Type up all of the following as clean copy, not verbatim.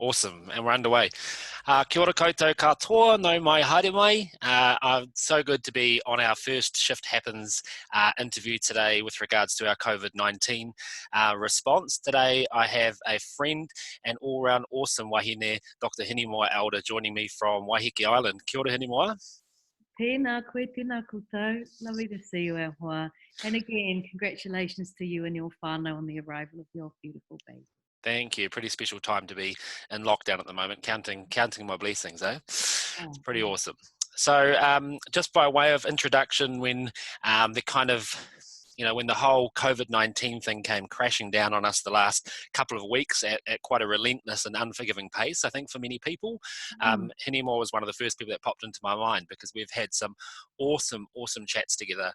Awesome, and we're underway. Kia ora koutou katoa, no mai haere mai. I'm so good to be on our first Shift Happens interview today with regards to our COVID-19 response. Today I have a friend and all-round awesome wahine, Dr. Hinemoa Elder, joining me from Waiheke Island. Kia ora Hinemoa. Tēnā koe, tēnā koutou. Lovely to see you, Ahoa. And again, congratulations to you and your whānau on the arrival of your beautiful baby. Thank you. Pretty special time to be in lockdown at the moment, counting my blessings, eh? It's pretty awesome. So just by way of introduction, when when the whole COVID-19 thing came crashing down on us the last couple of weeks at quite a relentless and unforgiving pace, I think, for many people, Hinemoa was one of the first people that popped into my mind because we've had some awesome chats together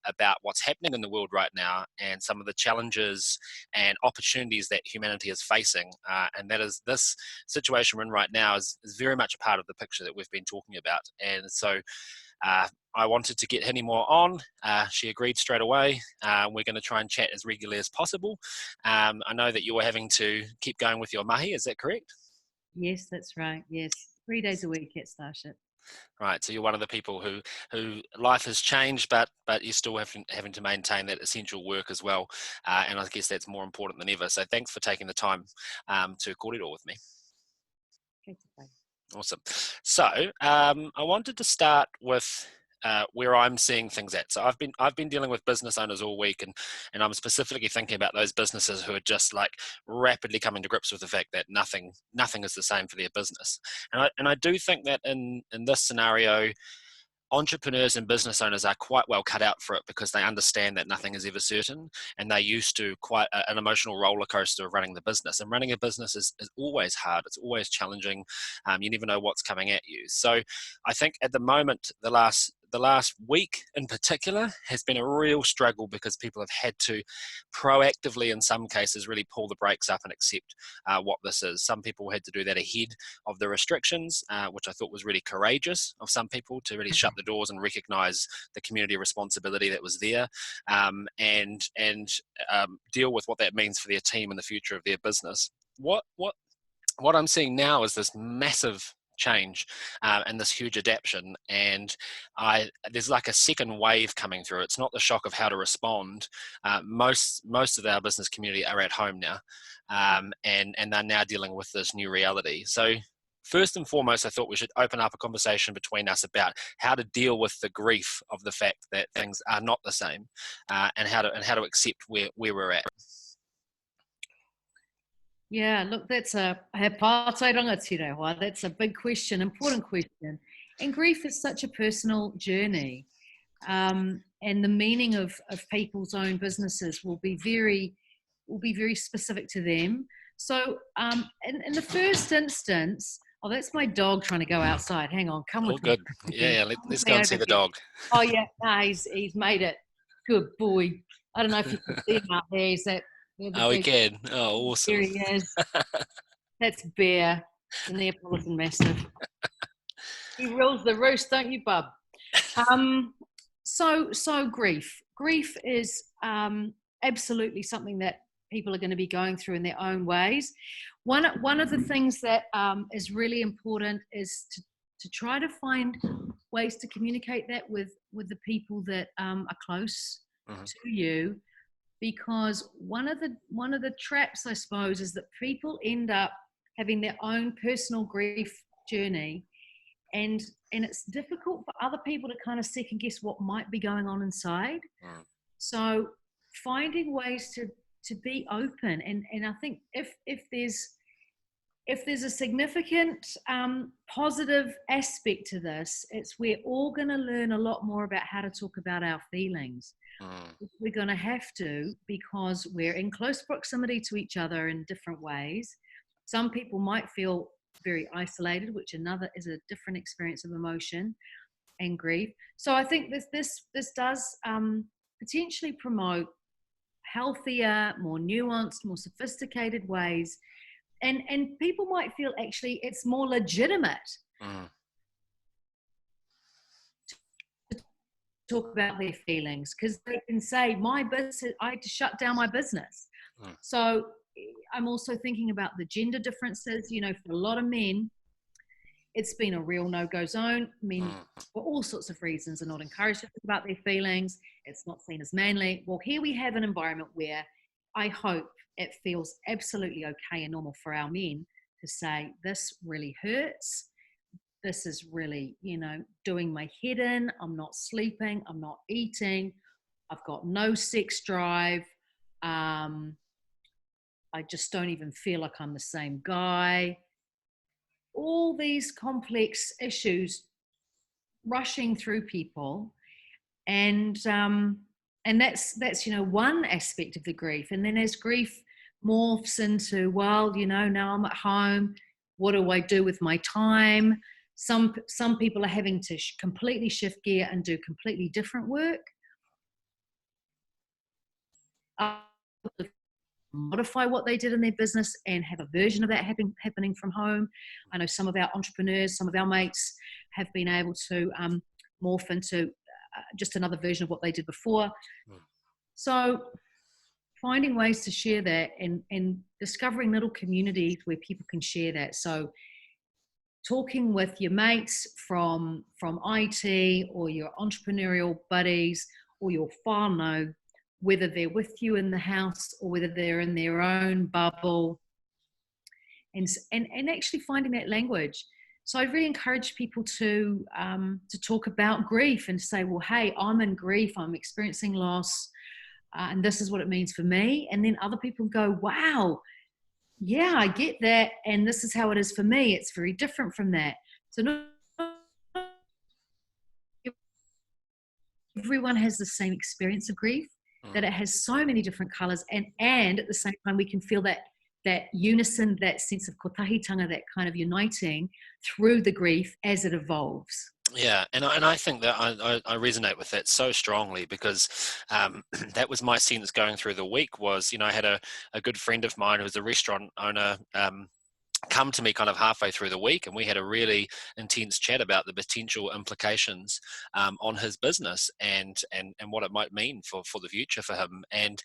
about what's happening in the world right now and some of the challenges and opportunities that humanity is facing. And that is this situation we're in right now is very much a part of the picture that we've been talking about. And so I wanted to get Hinemoa on. She agreed straight away. We're going to try and chat as regularly as possible. I know that you were having to keep going with your mahi, is that correct? Yes, that's right. Yes, 3 days a week at Starship. Right, so you're one of the people who life has changed, but you're still having to maintain that essential work as well. And I guess that's more important than ever. So thanks for taking the time to record it all with me. Awesome. So I wanted to start with where I'm seeing things at. So I've been dealing with business owners all week, and I'm specifically thinking about those businesses who are just like rapidly coming to grips with the fact that nothing is the same for their business. And I do think that in this scenario, entrepreneurs and business owners are quite well cut out for it because they understand that nothing is ever certain, and they're used to quite an emotional roller coaster of running the business. And running a business is always hard. It's always challenging. You never know what's coming at you. So I think at the moment, the last week in particular has been a real struggle because people have had to proactively, in some cases, really pull the brakes up and accept what this is. Some people had to do that ahead of the restrictions, which I thought was really courageous of some people to really shut the doors and recognize the community responsibility that was there, and deal with what that means for their team and the future of their business. What I'm seeing now is this massive change and this huge adaptation, and there's like a second wave coming through. It's not the shock of how to respond. Most of our business community are at home now, and they're now dealing with this new reality. So first and foremost, I thought we should open up a conversation between us about how to deal with the grief of the fact that things are not the same, and how to accept where we're at. Yeah, look, that's a rangatira. That's a big question, important question. And grief is such a personal journey. And the meaning of people's own businesses will be very specific to them. So in the first instance, oh, that's my dog trying to go outside. Hang on, come with me. Good. Yeah, let's go and see the dog. Oh yeah, no, he's made it. Good boy. I don't know if you can see him out there. Is that? We can. Oh, awesome. There he is. That's Bear, the Neapolitan Mastiff. He rules the roost, don't you, bub? So grief. Grief is absolutely something that people are going to be going through in their own ways. One of the things that is really important is to try to find ways to communicate that with the people that are close to you. Because one of the traps, I suppose, is that people end up having their own personal grief journey, and it's difficult for other people to kind of second guess what might be going on inside. So finding ways to be open, and I think if there's a significant positive aspect to this, it's we're all going to learn a lot more about how to talk about our feelings. We're going to have to, because we're in close proximity to each other in different ways. Some people might feel very isolated, which another is a different experience of emotion and grief. So I think this does potentially promote healthier, more nuanced, more sophisticated ways, and people might feel actually it's more legitimate talk about their feelings, because they can say, my business, I had to shut down my business. So I'm also thinking about the gender differences. For a lot of men, it's been a real no-go zone. Men, for all sorts of reasons, are not encouraged to talk about their feelings. It's not seen as manly. Well, here we have an environment where I hope it feels absolutely okay and normal for our men to say, this really hurts. This is really, doing my head in. I'm not sleeping. I'm not eating. I've got no sex drive. I just don't even feel like I'm the same guy. All these complex issues rushing through people, and that's one aspect of the grief. And then as grief morphs into, well, now I'm at home, what do I do with my time? Some people are having to completely shift gear and do completely different work. Modify what they did in their business and have a version of that happening from home. I know some of our entrepreneurs, some of our mates have been able to morph into just another version of what they did before. So finding ways to share that and discovering little communities where people can share that. So talking with your mates from IT, or your entrepreneurial buddies, or your whānau, whether they're with you in the house or whether they're in their own bubble, and actually finding that language. So I really encourage people to talk about grief and say, well, hey, I'm in grief, I'm experiencing loss, and this is what it means for me. And then other people go, wow, yeah, I get that, and this is how it is for me. It's very different from that. So not everyone has the same experience of grief, that it has so many different colors, and at the same time we can feel that unison, that sense of kotahitanga, that kind of uniting through the grief as it evolves. Yeah, and I think that I resonate with that so strongly, because that was my sense going through the week. Was, I had a good friend of mine who's a restaurant owner come to me kind of halfway through the week, and we had a really intense chat about the potential implications on his business and what it might mean for the future for him. And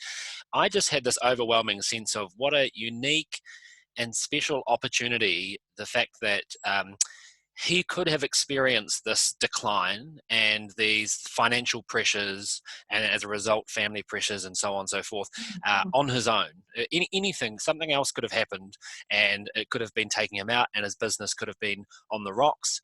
I just had this overwhelming sense of what a unique and special opportunity, the fact that he could have experienced this decline and these financial pressures, and as a result family pressures and so on and so forth, on his own. Anything, something else could have happened, and it could have been taking him out, and his business could have been on the rocks,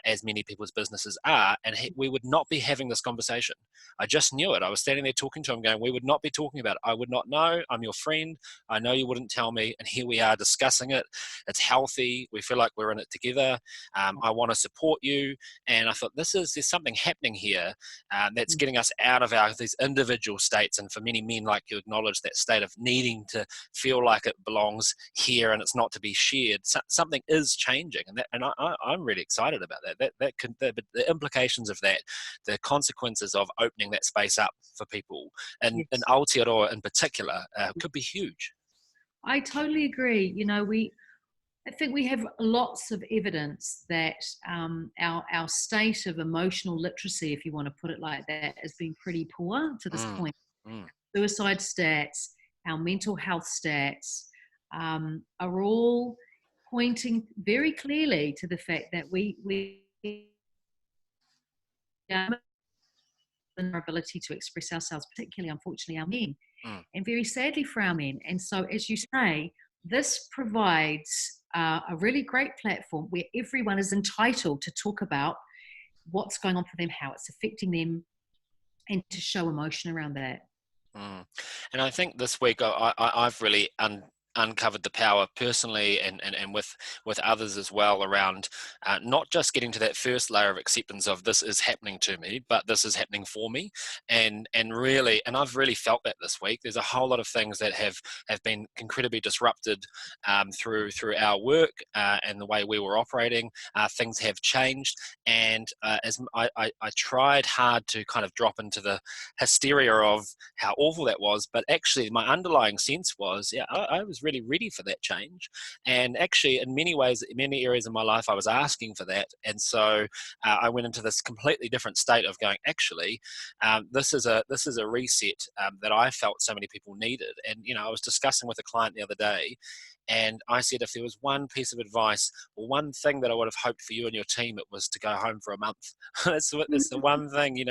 as many people's businesses are, and we would not be having this conversation. I just knew it. I was standing there talking to him going, we would not be talking about it. I would not know. I'm your friend. I know you wouldn't tell me, and here we are discussing it. It's healthy. We feel like we're in it together. I want to support you. And I thought, there's something happening here that's getting us out of these individual states. And for many men, like you acknowledge, that state of needing to feel like it belongs here and it's not to be shared. Something is changing, and I'm really excited about that. The implications of that, the consequences of opening that space up for people, and Yes. in Aotearoa in particular, could be huge. I totally agree. I think we have lots of evidence that our state of emotional literacy, if you want to put it like that, has been pretty poor to this point. Suicide stats, our mental health stats are all pointing very clearly to the fact that we our ability to express ourselves, particularly, unfortunately, our men, and very sadly for our men. And so, as you say, this provides a really great platform where everyone is entitled to talk about what's going on for them, how it's affecting them, and to show emotion around that. And I think this week I've really uncovered the power personally, and with others as well, around not just getting to that first layer of acceptance of this is happening to me, but this is happening for me, and I've really felt that this week. There's a whole lot of things that have been incredibly disrupted through our work and the way we were operating. Things have changed, and as I tried hard to kind of drop into the hysteria of how awful that was, but actually my underlying sense was, I was really ready for that change. And actually, in many ways, in many areas of my life, I was asking for that. And so I went into this completely different state of going, actually, this is a reset that I felt so many people needed. And I was discussing with a client the other day, and I said, if there was one piece of advice or one thing that I would have hoped for you and your team, it was to go home for a month. That's the one thing.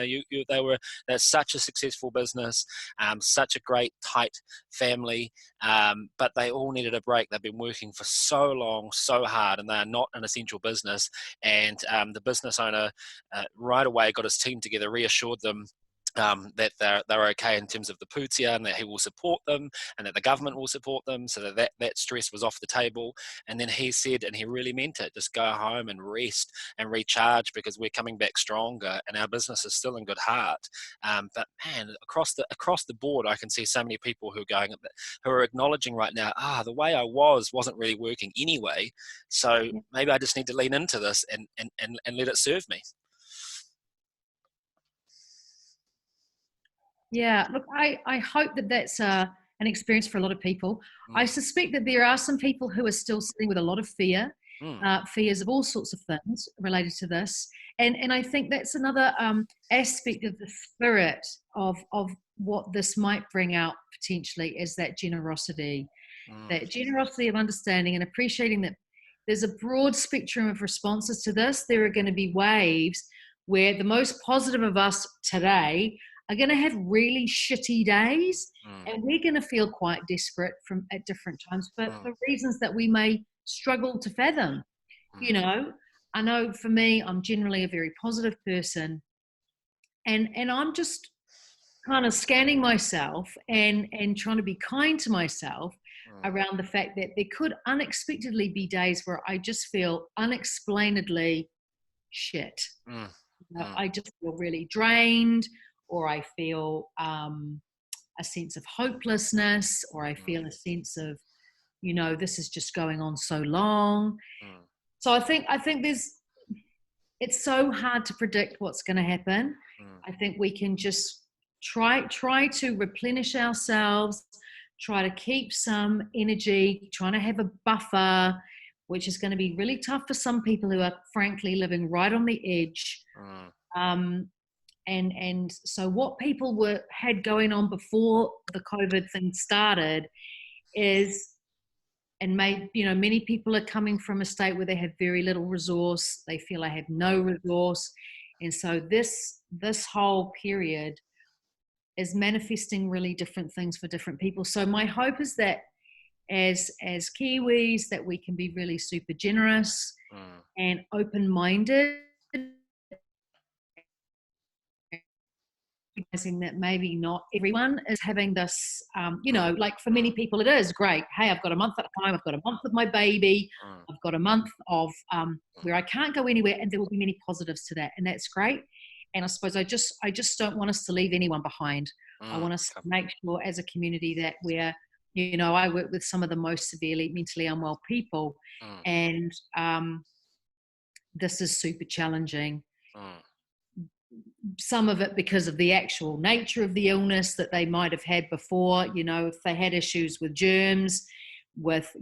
That's such a successful business, such a great tight family, but they all needed a break. They've been working for so long, so hard, and they are not an essential business. And the business owner right away got his team together, reassured them that they're okay in terms of the putia, and that he will support them, and that the government will support them, so that stress was off the table. And then he said, and he really meant it, just go home and rest and recharge, because we're coming back stronger and our business is still in good heart. But man, across the board, I can see so many people who are acknowledging right now, the way I wasn't really working anyway, so maybe I just need to lean into this and let it serve me. Yeah, look, I hope that that's an experience for a lot of people. I Mm, suspect that there are some people who are still sitting with a lot of fear, mm, fears of all sorts of things related to this. And I think that's another aspect of the spirit of what this might bring out potentially, is mm, that generosity of understanding and appreciating that there's a broad spectrum of responses to this. There are going to be waves where the most positive of us today are going to have really shitty days, mm, and we're going to feel quite desperate at different times mm, for reasons that we may struggle to fathom. mm, You know, I know for me, I'm generally a very positive person, and I'm just kind of scanning myself and trying to be kind to myself mm, around the fact that there could unexpectedly be days where I just feel unexplainedly shit. mm, mm, I just feel really drained, or I feel a sense of hopelessness, or I mm, feel a sense of, this is just going on so long. mm, So I think it's so hard to predict what's going to happen. mm, I think we can just try to replenish ourselves, try to keep some energy, trying to have a buffer, which is going to be really tough for some people who are frankly living right on the edge. mm, Um, and so what people had going on before the COVID thing started is, and many people are coming from a state where they have very little resource, they feel they have no resource, and so this whole period is manifesting really different things for different people. So my hope is that as Kiwis, that we can be really super generous mm, and open-minded, recognizing that maybe not everyone is having this, mm, like for many people it is great. Hey, I've got a month at a time, I've got a month with my baby, mm, I've got a month of mm, where I can't go anywhere, and there will be many positives to that, and that's great. And I suppose I just don't want us to leave anyone behind. I mm, want us to okay, make sure as a community that I work with some of the most severely mentally unwell people, mm, and this is super challenging. mm, Some of it because of the actual nature of the illness that they might have had before. If they had issues with germs, with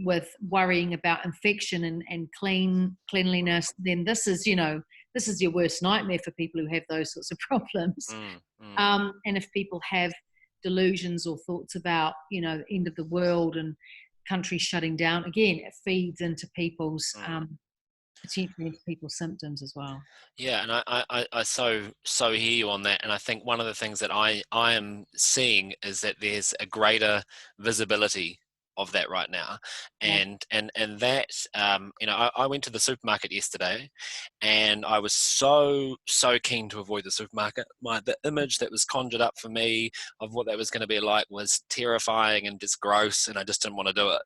worrying about infection and cleanliness, then this is your worst nightmare for people who have those sorts of problems. mm, mm, And if people have delusions or thoughts about the end of the world and countries shutting down, again, it feeds into people's mm. potentially into people's symptoms as well. Yeah, and I so hear you on that, and I think one of the things that I am seeing is that there's a greater visibility of that right now, Yeah. and that I went to the supermarket yesterday, and I was so keen to avoid the supermarket. The image that was conjured up for me of what that was going to be like was terrifying and just gross, and I just didn't want to do it.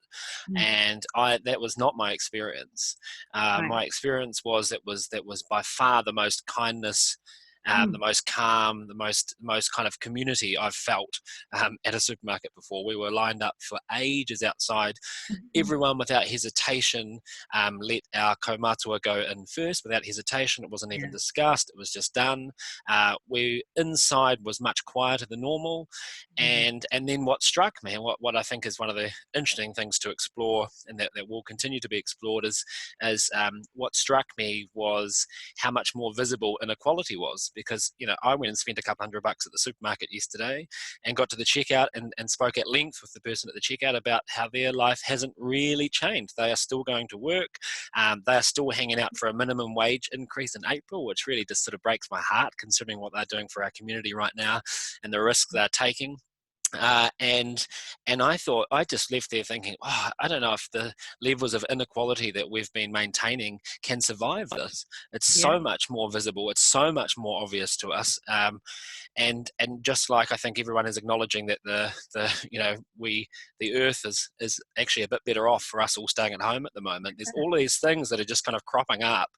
Mm. And that was not my experience. Right. My experience was that was by far the most kindness, Mm. the most calm, the most kind of community I've felt at a supermarket before. We were lined up for ages outside. Mhm. Everyone without hesitation let our kaumatua go in first without hesitation. It wasn't even Yeah. discussed. It was just done. We inside was much quieter than normal, Mhm. and then what struck me, and what I think is one of the interesting things to explore, and that will continue to be explored, is what struck me was how much more visible inequality was. Because I went and spent a couple $100 at the supermarket yesterday, and got to the checkout and spoke at length with the person at the checkout about how their life hasn't really changed. They are still going to work. They are still hanging out for a minimum wage increase in April, which really just sort of breaks my heart considering what they're doing for our community right now and the risk they're taking. And I thought, I just left there thinking, I don't know if the levels of inequality that we've been maintaining can survive this. It's Yeah. so much more visible. It's so much more obvious to us. And just like I think everyone is acknowledging that the earth is actually a bit better off for us all staying at home at the moment. There's all these things that are just kind of cropping up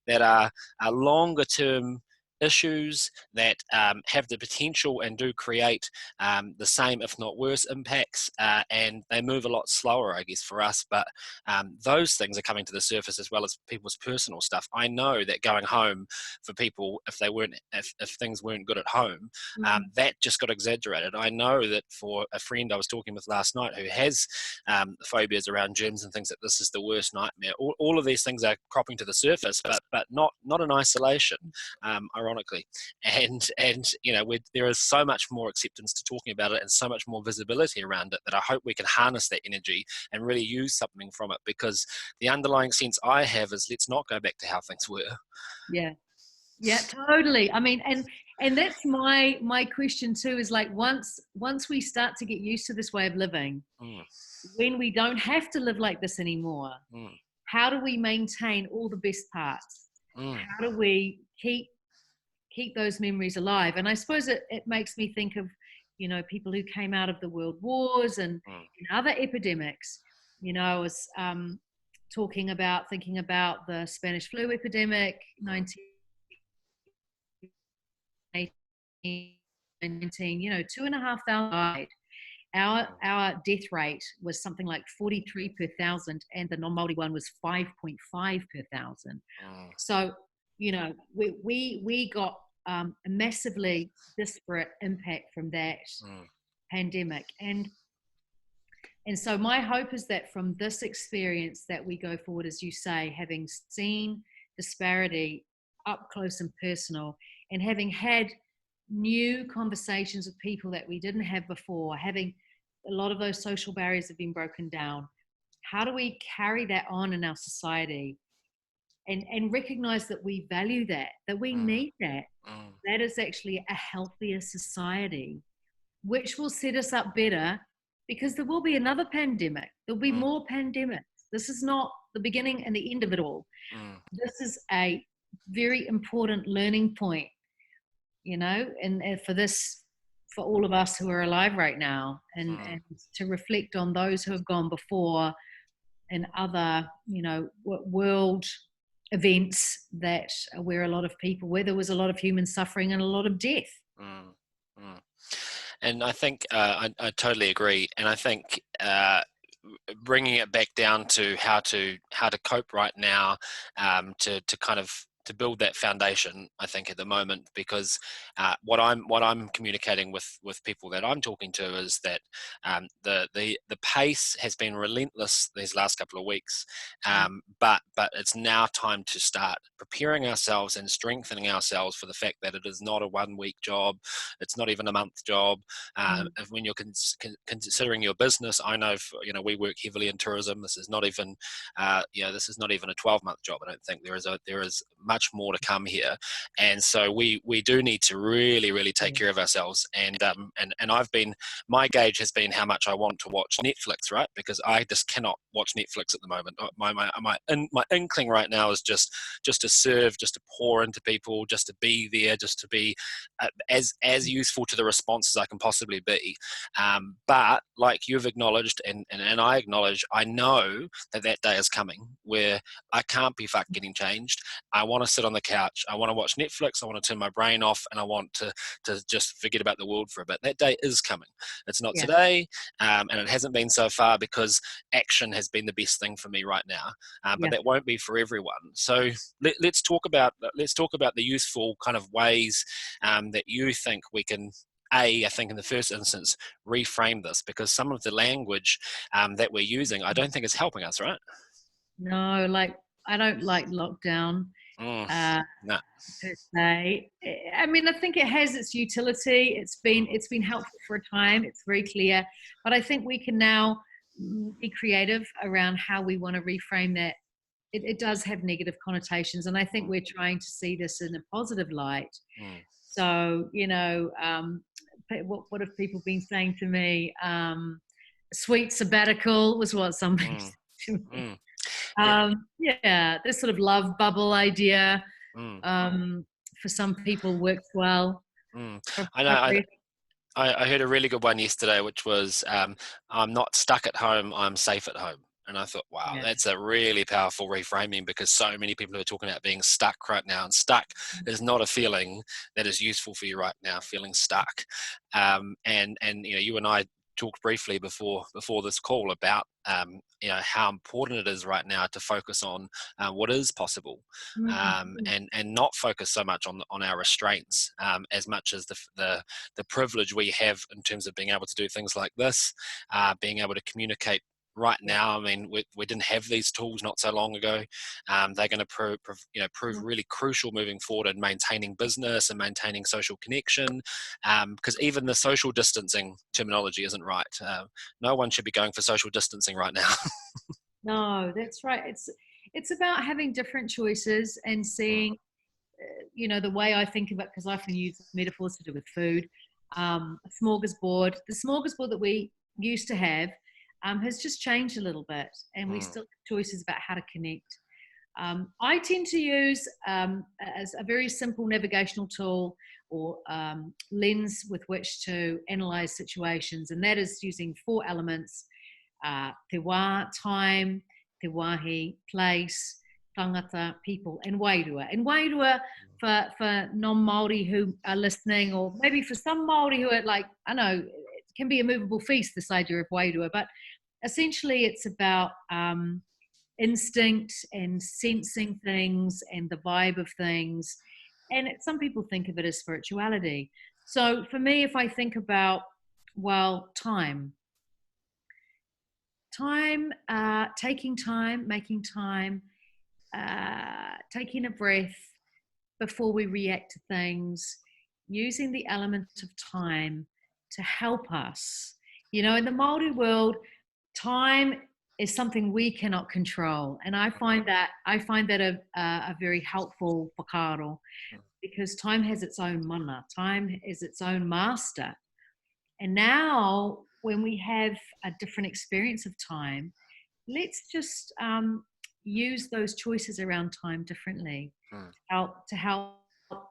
that are longer term issues that have the potential and do create the same, if not worse, impacts, and they move a lot slower, I guess, for us. But those things are coming to the surface as well as people's personal stuff. I know that going home for people, if things weren't good at home, Mm. that just got exaggerated. I know that for a friend I was talking with last night who has phobias around gyms and things, that this is the worst nightmare. All of these things are cropping to the surface, but not in isolation, ironically. And there is so much more acceptance to talking about it and so much more visibility around it that I hope we can harness that energy and really use something from it, because the underlying sense I have is, let's not go back to how things were. Yeah. Yeah, totally. I mean, and that's my question too, is like, once we start to get used to this way of living, Mm, when we don't have to live like this anymore, mm, how do we maintain all the best parts? mm, How do we keep those memories alive? And I suppose it makes me think of, people who came out of the world wars mm, and other epidemics. I was thinking about the Spanish flu epidemic, mm, 1919, 2,500 died. Our death rate was something like 43 per thousand, and the non-Māori one was 5.5 per thousand. mm, So, we got a massively disparate impact from that mm, pandemic. And so my hope is that from this experience that we go forward, as you say, having seen disparity up close and personal, and having had new conversations with people that we didn't have before, having a lot of those social barriers have been broken down. How do we carry that on in our society and recognize that we value that we mm, need that? mm, That is actually a healthier society, which will set us up better, because there will be another pandemic. There'll be mm, more pandemics. This is not the beginning and the end of it all. mm, This is a very important learning point, and for all of us who are alive right now, mm. and to reflect on those who have gone before and other, world events where there was a lot of human suffering and a lot of death. Mm, mm. And I think I totally agree. And I think bringing it back down to how to cope right now, to kind of to build that foundation, I think at the moment, because what I'm communicating with people that I'm talking to is that the pace has been relentless these last couple of weeks, but it's now time to start preparing ourselves and strengthening ourselves for the fact that it is not a 1 week job, it's not even a month job. Mm. When you're considering your business, I know we work heavily in tourism. This is not even this is not even a 12-month job. I don't think there is much more to come here, and so we do need to really take care of ourselves. And my gauge has been how much I want to watch Netflix, right? Because I just cannot watch Netflix at the moment. My inkling right now is just to to serve, just to pour into people, just to be there, just to be as useful to the response as I can possibly be. But like you've acknowledged, and I acknowledge, I know that day is coming where I can't be fucked getting changed. I want to sit on the couch. I want to watch Netflix. I want to turn my brain off, and I want to just forget about the world for a bit. That day is coming. It's not Yeah. today, and it hasn't been so far, because action has been the best thing for me right now. But that won't be for everyone. So let's talk about the useful kind of ways that you think we can. I think in the first instance, reframe this, because some of the language that we're using, I don't think is helping us, right? No, like, I don't like lockdown. No. Per se. I mean, I think it has its utility. It's been helpful for a time. It's very clear, but I think we can now be creative around how we want to reframe that. It does have negative connotations, and I think we're trying to see this in a positive light. So, what have people been saying to me? Sweet sabbatical was what somebody said to me. This sort of love bubble idea, for some people works well. I know. I heard a really good one yesterday, which was, I'm not stuck at home, I'm safe at home. And I thought, wow, Yeah. that's a really powerful reframing, because so many people are talking about being stuck right now. And stuck is not a feeling that is useful for you right now, feeling stuck. And you and I talked briefly before this call about how important it is right now to focus on what is possible, and not focus so much on our restraints, as much as the privilege we have in terms of being able to do things like this, being able to communicate right now. I mean, we didn't have these tools not so long ago. They're going to prove really crucial moving forward in maintaining business and maintaining social connection, because even the social distancing terminology isn't right. No one should be going for social distancing right now. No, that's right. It's about having different choices and seeing, the way I think of it, because I often use metaphors to do with food. A smorgasbord. The smorgasbord that we used to have has just changed a little bit, and we still have choices about how to connect. I tend to use as a very simple navigational tool, or lens with which to analyze situations, and that is using 4 elements: te wā, time, te wāhi, place, tangata, people, and wairua. And wairua, for non-Māori who are listening, or maybe for some Māori who are like, I know, it can be a movable feast, this idea of wairua, but essentially it's about instinct and sensing things and the vibe of things. And some people think of it as spirituality. So for me, if I think about, time, taking time, making time, taking a breath before we react to things, using the element of time to help us. In the Māori world, time is something we cannot control, and I find that a very helpful whakaaro, because time has its own mana, time is its own master. And now, when we have a different experience of time, let's just use those choices around time differently, to help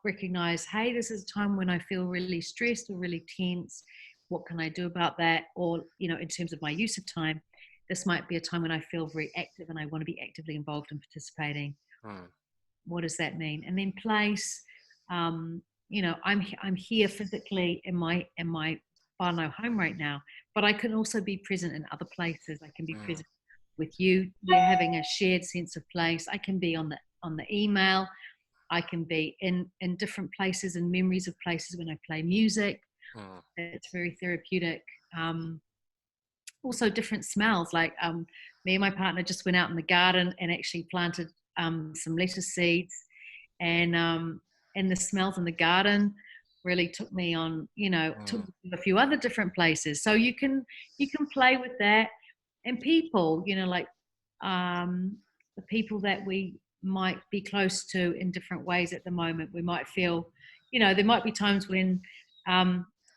recognize, hey, this is a time when I feel really stressed or really tense. What can I do about that? Or, in terms of my use of time, this might be a time when I feel very active and I want to be actively involved in participating. What does that mean? And then place, I'm here physically in my whānau home right now, but I can also be present in other places. I can be present with you. We're having a shared sense of place. I can be on the email. I can be in different places and memories of places when I play music. It's very therapeutic. Also different smells, like me and my partner just went out in the garden and actually planted some lettuce seeds, and the smells in the garden really took me on, took me to a few other different places. So you can play with that. And people, like the people that we might be close to in different ways at the moment, we might feel, there might be times when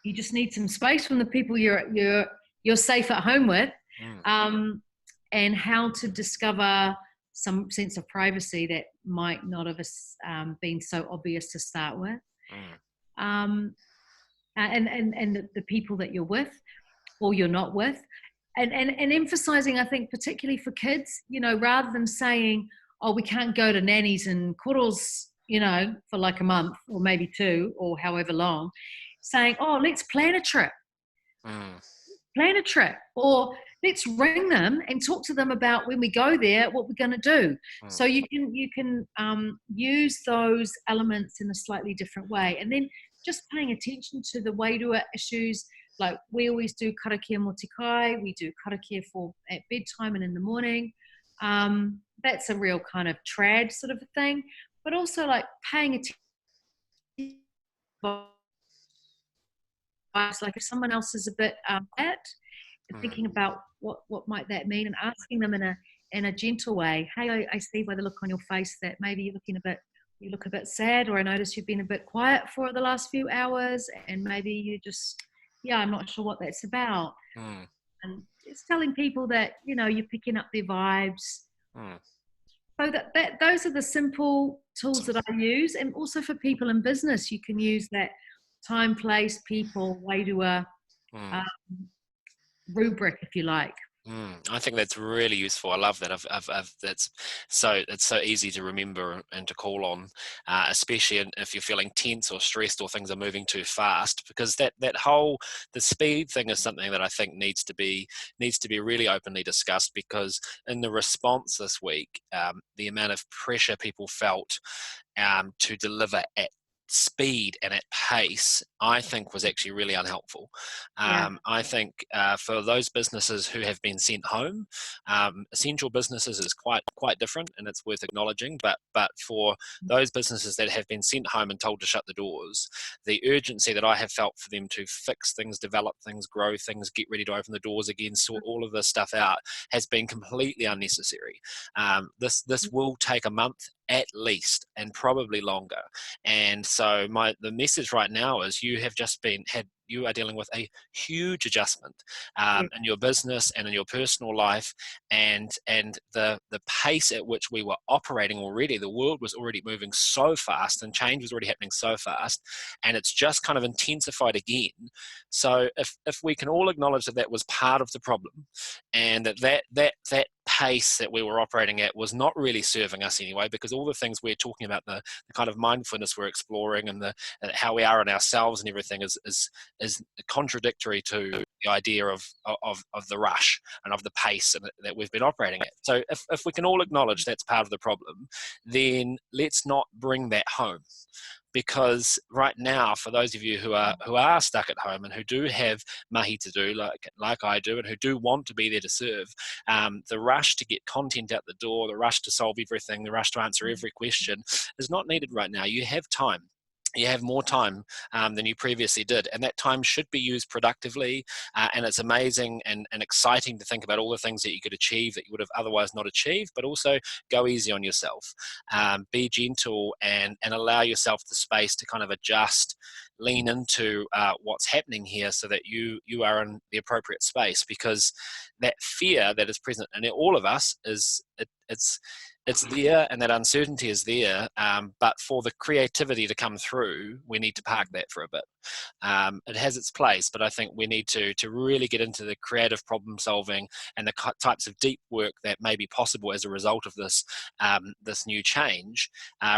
you just need some space from the people you're safe at home with, and how to discover some sense of privacy that might not have been so obvious to start with. Mm. And the people that you're with or you're not with. And emphasizing, I think, particularly for kids, rather than saying, oh, we can't go to nannies and cuddles, for like a month or maybe 2 or however long, saying, oh, let's plan a trip. Mm. Plan a trip, or let's ring them and talk to them about when we go there what we're going to do. Mm. So you can use those elements in a slightly different way, and then just paying attention to the wairua issues. Like we always do karakia motikai, we do karakia for at bedtime and in the morning. That's a real kind of trad sort of a thing, but also like paying attention. Like if someone else is a bit quiet, thinking about what might that mean, and asking them in a gentle way. Hey, I see by the look on your face that maybe you look a bit sad, or I notice you've been a bit quiet for the last few hours, and maybe you just, I'm not sure what that's about. Mm. And it's telling people that you're picking up their vibes. Mm. So that those are the simple tools that I use, and also for people in business, you can use that time, place, people, wairua rubric, if you like. I think that's really useful. I love that. It's so easy to remember and to call on, especially if you're feeling tense or stressed or things are moving too fast. Because the speed thing is something that I think needs to be really openly discussed. Because in the response this week, the amount of pressure people felt to deliver at speed and at pace, I think was actually really unhelpful. I think for those businesses who have been sent home, essential businesses is quite different, and it's worth acknowledging. But for those businesses that have been sent home and told to shut the doors, the urgency that I have felt for them to fix things, develop things, grow things, get ready to open the doors again, sort all of this stuff out, has been completely unnecessary. This will take a month at least, and probably longer. And so the message right now is you are dealing with a huge adjustment in your business and in your personal life, and the pace at which we were operating already. The world was already moving so fast, and change was already happening so fast, and it's just kind of intensified again. So if we can all acknowledge that was part of the problem, and that pace that we were operating at was not really serving us anyway, because all the things we're talking about, the kind of mindfulness we're exploring, and how we are in ourselves and everything is contradictory to the idea of the rush and of the pace that we've been operating at. So if we can all acknowledge that's part of the problem, then let's not bring that home. Because right now, for those of you who are stuck at home and who do have mahi to do, like I do, and who do want to be there to serve, the rush to get content out the door, the rush to solve everything, the rush to answer every question is not needed right now. You have time. You have more time than you previously did, and that time should be used productively. And it's amazing and exciting to think about all the things that you could achieve that you would have otherwise not achieved, but also go easy on yourself. Be gentle and allow yourself the space to kind of adjust, lean into what's happening here, so that you are in the appropriate space. Because that fear that is present in all of us it's there, and that uncertainty is there, but for the creativity to come through, we need to park that for a bit. It has its place, but I think we need to really get into the creative problem solving and the types of deep work that may be possible as a result of this new change.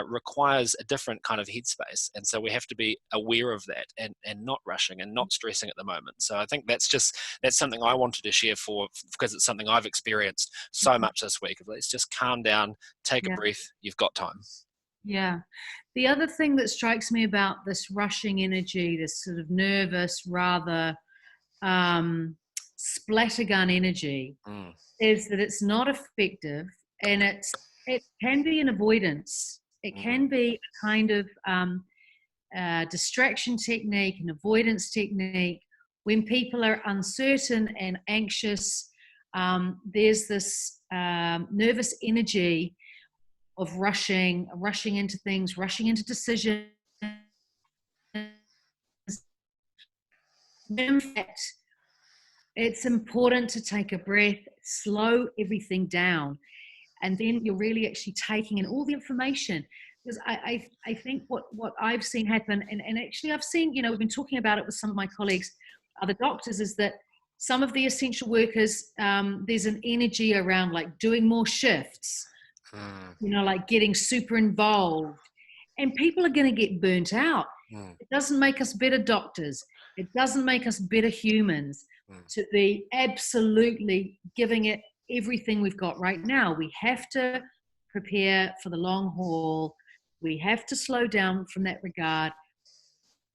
Requires a different kind of headspace, and so we have to be aware of that, and not rushing and not stressing at the moment. So I think that's something I wanted to share because it's something I've experienced so much this week. Let's just calm down, take a breath. You've got time. Yeah. The other thing that strikes me about this rushing energy, this sort of nervous, rather splattergun energy, is that it's not effective, and it can be an avoidance. It can be a kind of distraction technique, an avoidance technique. When people are uncertain and anxious, there's this nervous energy of rushing into things, rushing into decisions. In fact, it's important to take a breath, slow everything down. and then you're really actually taking in all the information. Because I think what I've seen happen, and actually I've seen, we've been talking about it with some of my colleagues, other doctors, is that some of the essential workers, there's an energy around like doing more shifts, like getting super involved, and people are going to get burnt out. It doesn't make us better doctors. It doesn't make us better humans to be absolutely giving it everything we've got right now. We have to prepare for the long haul. We have to slow down from that regard.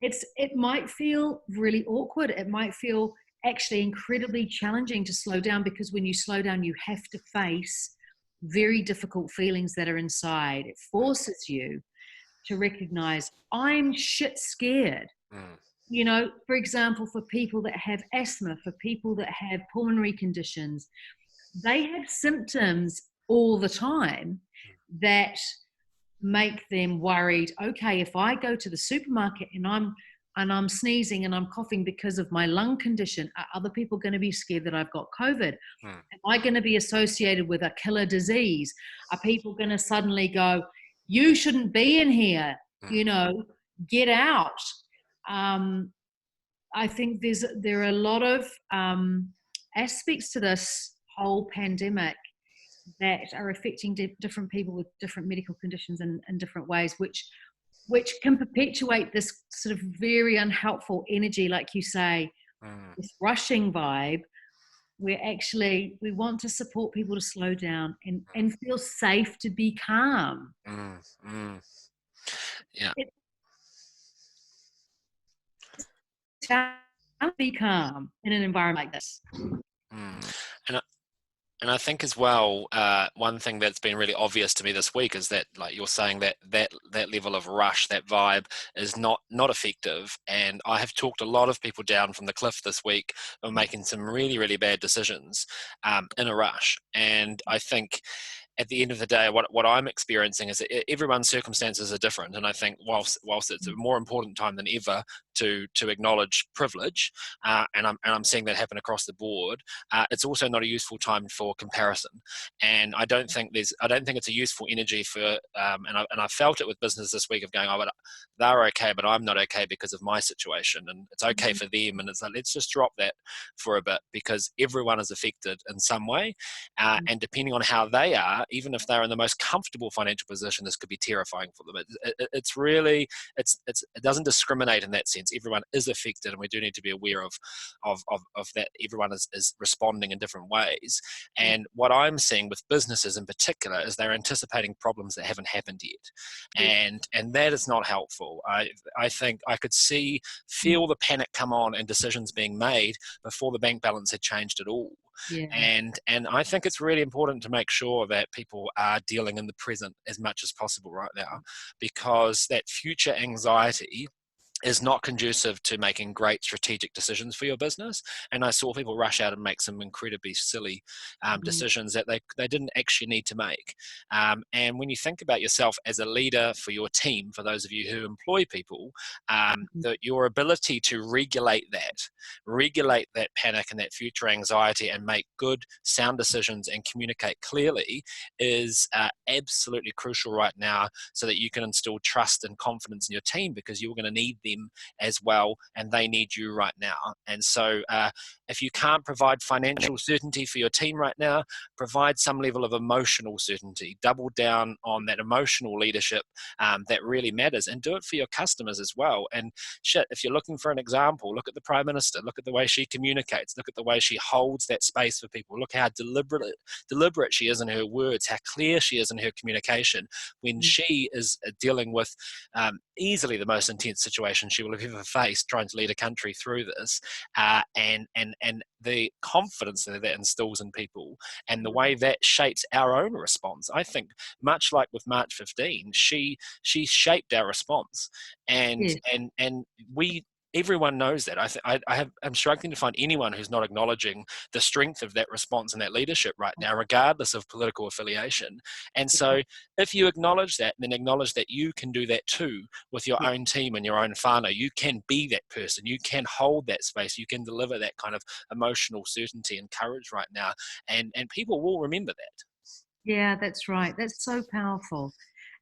It might feel really awkward. It might feel actually incredibly challenging to slow down, because when you slow down, you have to face very difficult feelings that are inside. It forces you to recognize, I'm shit scared. For example, for people that have asthma, for people that have pulmonary conditions, they have symptoms all the time that make them worried. Okay, if I go to the supermarket and I'm sneezing and I'm coughing because of my lung condition, are other people going to be scared that I've got COVID? Am I going to be associated with a killer disease? Are people going to suddenly go, you shouldn't be in here, get out? I think there are a lot of aspects to this whole pandemic that are affecting different people with different medical conditions in different ways, which can perpetuate this sort of very unhelpful energy, like you say, this rushing vibe, where actually we want to support people to slow down and feel safe to be calm. Yeah. Be calm in an environment like this. And I think as well, one thing that's been really obvious to me this week is that, like you're saying, that level of rush, that vibe is not effective. And I have talked a lot of people down from the cliff this week of making some really, really bad decisions in a rush. And I think at the end of the day, what I'm experiencing is that everyone's circumstances are different. And I think whilst it's a more important time than ever to acknowledge privilege, and I'm seeing that happen across the board, it's also not a useful time for comparison. And I don't think it's a useful energy for, and I felt it with business this week of going, but they're okay, but I'm not okay because of my situation, and it's okay for them. And it's like, let's just drop that for a bit, because everyone is affected in some way, and depending on how they are, even if they're in the most comfortable financial position, this could be terrifying for them. It doesn't discriminate in that sense. Everyone is affected, and we do need to be aware of that. Everyone is responding in different ways. And what I'm seeing with businesses in particular is they're anticipating problems that haven't happened yet, and that is not helpful. I think I could feel the panic come on and decisions being made before the bank balance had changed at all. Yeah. And I think it's really important to make sure that people are dealing in the present as much as possible right now, because that future anxiety is not conducive to making great strategic decisions for your business. And I saw people rush out and make some incredibly silly decisions that they didn't actually need to make. And when you think about yourself as a leader for your team, for those of you who employ people, that your ability to regulate that panic and that future anxiety and make good, sound decisions and communicate clearly is absolutely crucial right now, so that you can instill trust and confidence in your team, because you're going to need them as well, and they need you right now. And so if you can't provide financial certainty for your team right now, provide some level of emotional certainty. Double down on that emotional leadership that really matters, and do it for your customers as well. And if you're looking for an example, look at the Prime Minister. Look at the way she communicates. Look at the way she holds that space for people. Look how deliberate she is in her words, how clear she is in her communication when she is dealing with easily the most intense situation she will have ever faced, trying to lead a country through this, and the confidence that instills in people, and the way that shapes our own response. I think much like with March 15, she shaped our response, and everyone knows that. I'm struggling to find anyone who's not acknowledging the strength of that response and that leadership right now, regardless of political affiliation. And so if you acknowledge that, then acknowledge that you can do that too with your own team and your own whānau. You can be that person. You can hold that space. You can deliver that kind of emotional certainty and courage right now. And people will remember that. Yeah, that's right. That's so powerful.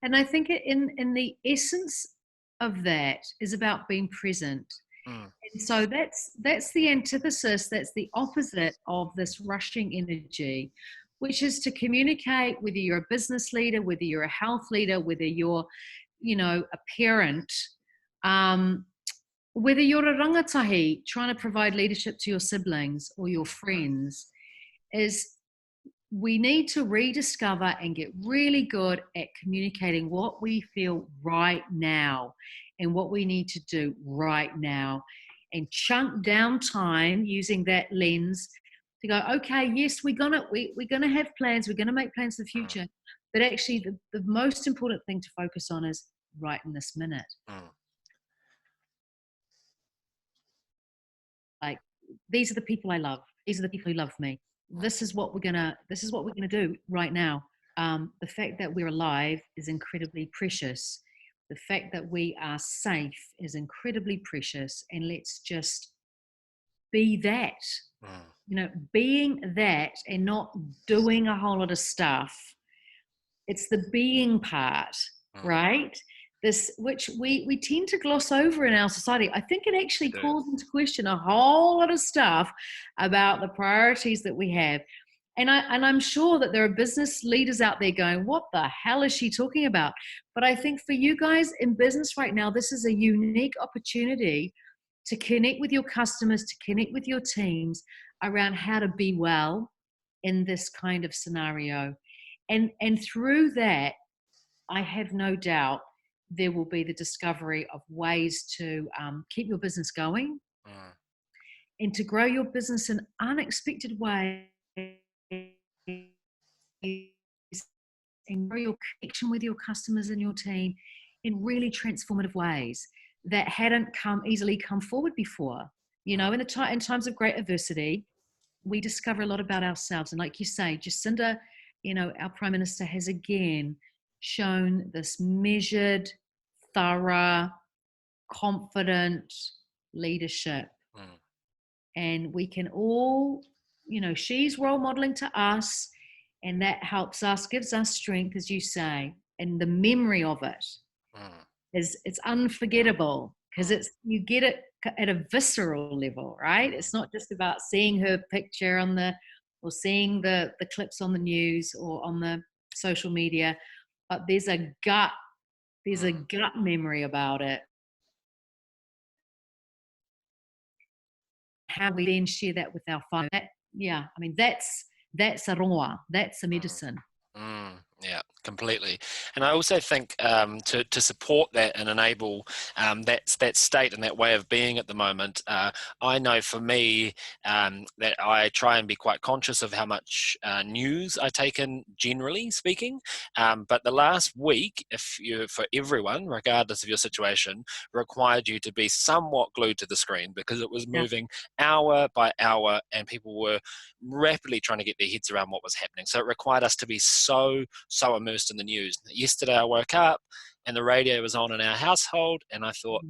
And I think in the essence of that is about being present. Mm, And so that's the antithesis, that's the opposite of this rushing energy, which is to communicate, whether you're a business leader, whether you're a health leader, whether you're, a parent, um, whether you're a rangatahi trying to provide leadership to your siblings or your friends, is we need to rediscover and get really good at communicating what we feel right now and what we need to do right now, and chunk down time using that lens to go, okay, yes, we're gonna have plans, we're gonna make plans for the mm, future, but actually the most important thing to focus on is right in this minute. mm, Like, these are the people I love. These are the people who love me. This is what we're gonna do right now. The fact that we're alive is incredibly precious. The fact that we are safe is incredibly precious. And let's just be that. mm, Being that and not doing a whole lot of stuff. It's the being part, mm. right? This, which we tend to gloss over in our society. I think it We actually do. calls into question a whole lot of stuff about the priorities that we have. And I'm sure that there are business leaders out there going, what the hell is she talking about? But I think for you guys in business right now, this is a unique opportunity to connect with your customers, to connect with your teams around how to be well in this kind of scenario. And through that, I have no doubt there will be the discovery of ways to keep your business going Mm, and to grow your business in unexpected ways, and grow your connection with your customers and your team in really transformative ways that hadn't easily come forward before. mm, In times of great adversity, we discover a lot about ourselves. And like you say, Jacinda, our Prime Minister has again shown this measured, thorough, confident leadership. mm, And we can all, she's role modeling to us, and that helps us, gives us strength, as you say, and the memory of it mm, it's unforgettable because mm, it's you get it at a visceral level, right? mm. It's not just about seeing her picture on the or seeing the clips on the news or on the social media, but there's a Mm. gut memory about it. How we then share that with our phone. Yeah, I mean that's a rongoa, that's a Mm. medicine. Yeah, completely. And I also think to support that and enable that state and that way of being at the moment, I know for me that I try and be quite conscious of how much news I take in, generally speaking. But the last week, for everyone, regardless of your situation, required you to be somewhat glued to the screen because it was Yeah, moving hour by hour, and people were rapidly trying to get their heads around what was happening. So it required us to be so immersed in the news. Yesterday I woke up and the radio was on in our household, and I thought,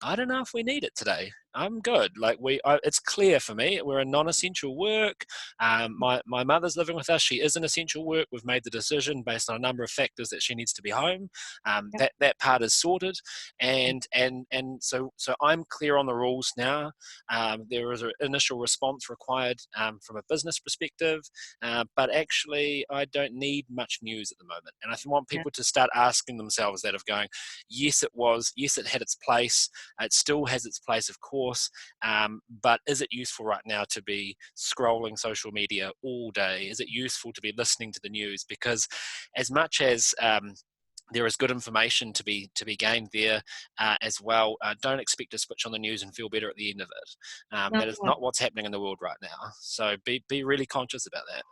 I don't know if we need it today. I'm good. Like it's clear for me. We're a non-essential work. My mother's living with us. She is an essential work. We've made the decision based on a number of factors that she needs to be home. yeah, That part is sorted, and so I'm clear on the rules now. There is an initial response required from a business perspective, but actually I don't need much news at the moment. And I want yeah, people to start asking themselves that of going, yes, it had its place. It still has its place, of course, but is it useful right now to be scrolling social media all day? Is it useful to be listening to the news? Because as much as there is good information to be gained there as well. Don't expect to switch on the news and feel better at the end of it. no, That is not what's happening in the world right now. So be really conscious about that.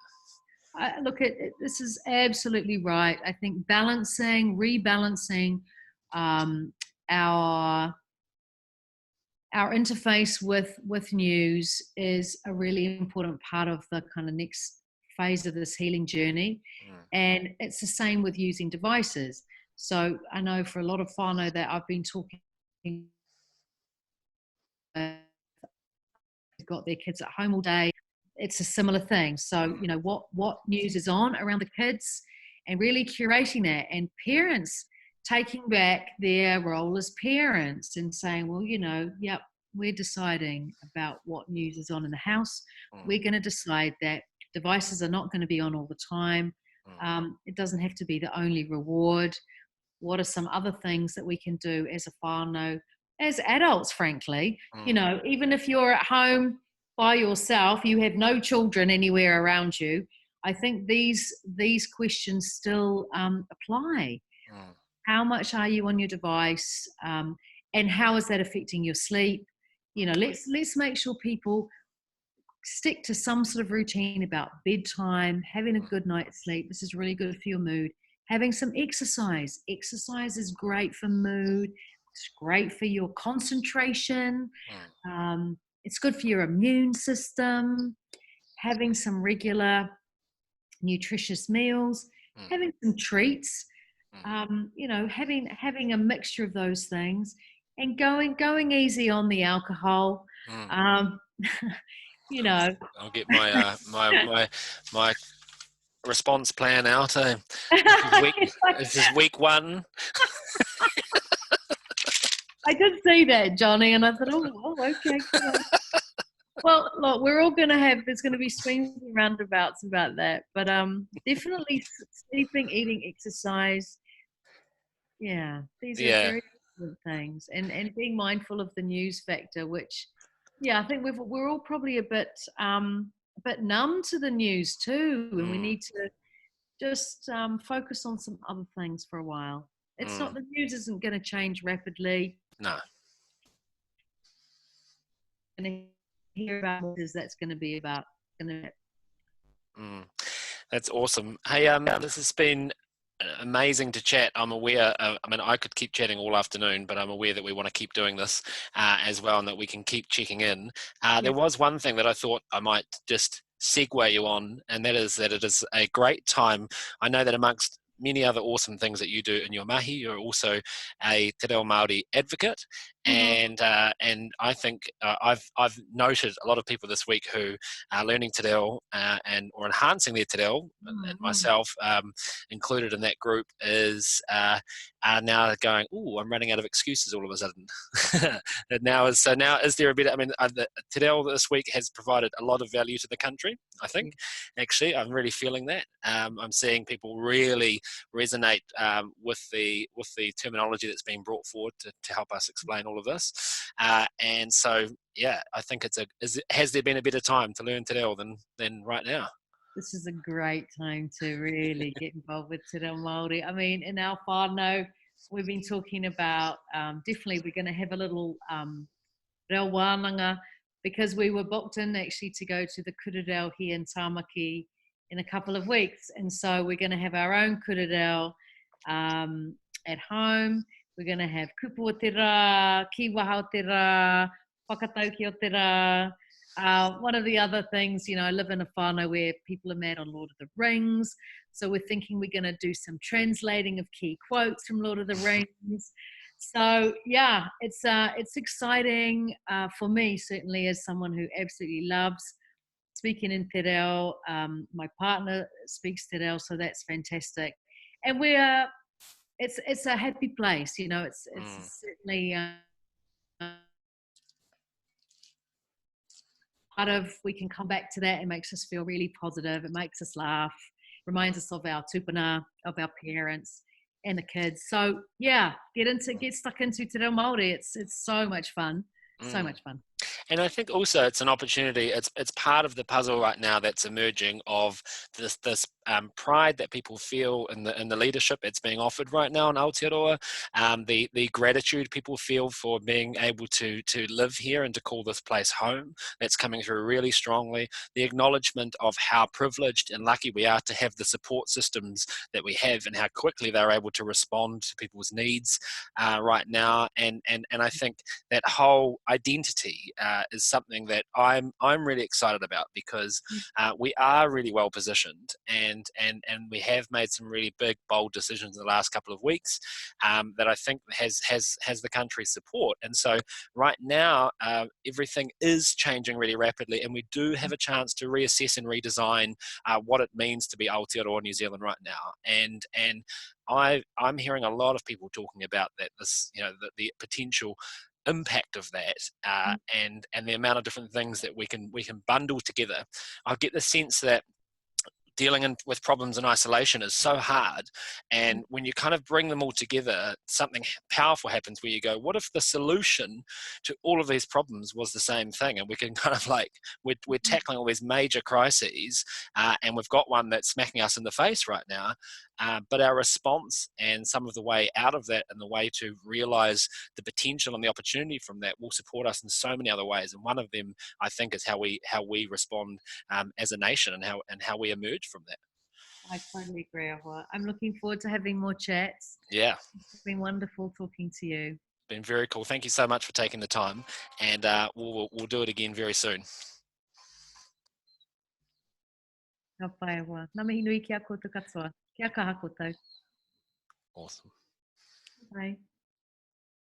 look, this is absolutely right. I think rebalancing um, our our interface with news is a really important part of the kind of next phase of this healing journey, Mm, and it's the same with using devices. So I know for a lot of whānau that I've been talking with, got their kids at home all day, it's a similar thing. So, you know, what news is on around the kids, and really curating that, and parents taking back their role as parents and saying, well, you know, yep, we're deciding about what news is on in the house. mm, We're going to decide that devices are not going to be on all the time. mm, It doesn't have to be the only reward. What are some other things that we can do as a whānau, as adults, frankly? You mm, know, even if you're at home by yourself, you have no children anywhere around you, I think these questions still apply. mm, How much are you on your device, and how is that affecting your sleep? You know, let's make sure people stick to some sort of routine about bedtime, having a mm, good night's sleep. This is really good for your mood. Having some exercise. Exercise is great for mood. It's great for your concentration. mm, It's good for your immune system. Having some regular nutritious meals, mm, having some treats, mm, you know, having a mixture of those things, and going easy on the alcohol. mm. Um, you know, I'll get my response plan out. This is week this is week one. I did see that, Johnny, and I thought, oh okay. Well, look, we're all going to have, there's going to be swings and roundabouts about that, but definitely sleeping, eating, exercise. Yeah, these are Yeah, very different things, and being mindful of the news factor, which, yeah, I think we're all probably a bit numb to the news too, and we mm, need to just focus on some other things for a while. It's not, mm, the news isn't going to change rapidly. no. And hear about what is that's going to be about. Gonna, Mm. That's awesome. Hey, this has been amazing to chat. I'm aware, I mean, I could keep chatting all afternoon, but I'm aware that we want to keep doing this as well, and that we can keep checking in. There yes, was one thing that I thought I might just segue you on, and that is that it is a great time. I know that amongst many other awesome things that you do in your mahi, you're also a Te Reo Māori advocate, mm-hmm. and I think I've noted a lot of people this week who are learning Te Reo and or enhancing their Te Reo, and Mm-hmm. myself included in that group, are now going, oh, I'm running out of excuses all of a sudden. And now is there a bit? I mean, the Te Reo this week has provided a lot of value to the country. I think, actually, I'm really feeling that. I'm seeing people really resonate with the terminology that's being brought forward to help us explain all of this. And so, yeah, I think has there been a better time to learn Te Reo than right now? This is a great time to really get involved with Te Reo Māori. I mean, in our whānau, we've been talking about, definitely we're going to have a little reo wānanga, because we were booked in actually to go to the kurereo here in Tāmaki in a couple of weeks. And so we're going to have our own kurereo at home. We're going to have kupu o te rā, kiwaha o te rā, whakatauki o te rā. One of the other things, you know, I live in a whānau where people are mad on Lord of the Rings. So we're thinking we're going to do some translating of key quotes from Lord of the Rings. So yeah, it's exciting for me, certainly, as someone who absolutely loves speaking in Te Reo. My partner speaks Te Reo, so that's fantastic. And it's a happy place, you know. Mm, It's certainly part of, we can come back to that. It makes us feel really positive. It makes us laugh, reminds us of our tupuna, of our parents and the kids. So yeah, get stuck into Te Reo Māori. It's so much fun. So mm. much fun. And I think also it's an opportunity. It's part of the puzzle right now that's emerging of this pride that people feel in the leadership that's being offered right now in Aotearoa. The gratitude people feel for being able to live here and to call this place home. That's coming through really strongly. The acknowledgement of how privileged and lucky we are to have the support systems that we have, and how quickly they're able to respond to people's needs right now. And I think that whole identity is something that I'm really excited about, because we are really well positioned, and we have made some really big, bold decisions in the last couple of weeks that I think has the country's support. And so right now, everything is changing really rapidly, and we do have a chance to reassess and redesign what it means to be Aotearoa New Zealand right now. And I'm hearing a lot of people talking about that, this, the potential impact of that, and the amount of different things that we can bundle together. I get the sense that dealing with problems in isolation is so hard, and when you kind of bring them all together, something powerful happens where you go, what if the solution to all of these problems was the same thing? And we can kind of like, we're tackling all these major crises, and we've got one that's smacking us in the face right now, but our response and some of the way out of that and the way to realize the potential and the opportunity from that will support us in so many other ways. And one of them, I think, is how we respond as a nation, and how we emerge from that. I totally agree. I'm looking forward to having more chats. Yeah, It's been wonderful talking to you. been very cool. Thank you so much for taking the time, and we'll do it again very soon. Ka pai awa. Ngā mihi nui ki a koutou katoa. Kia kaha koutou. Awesome. Bye.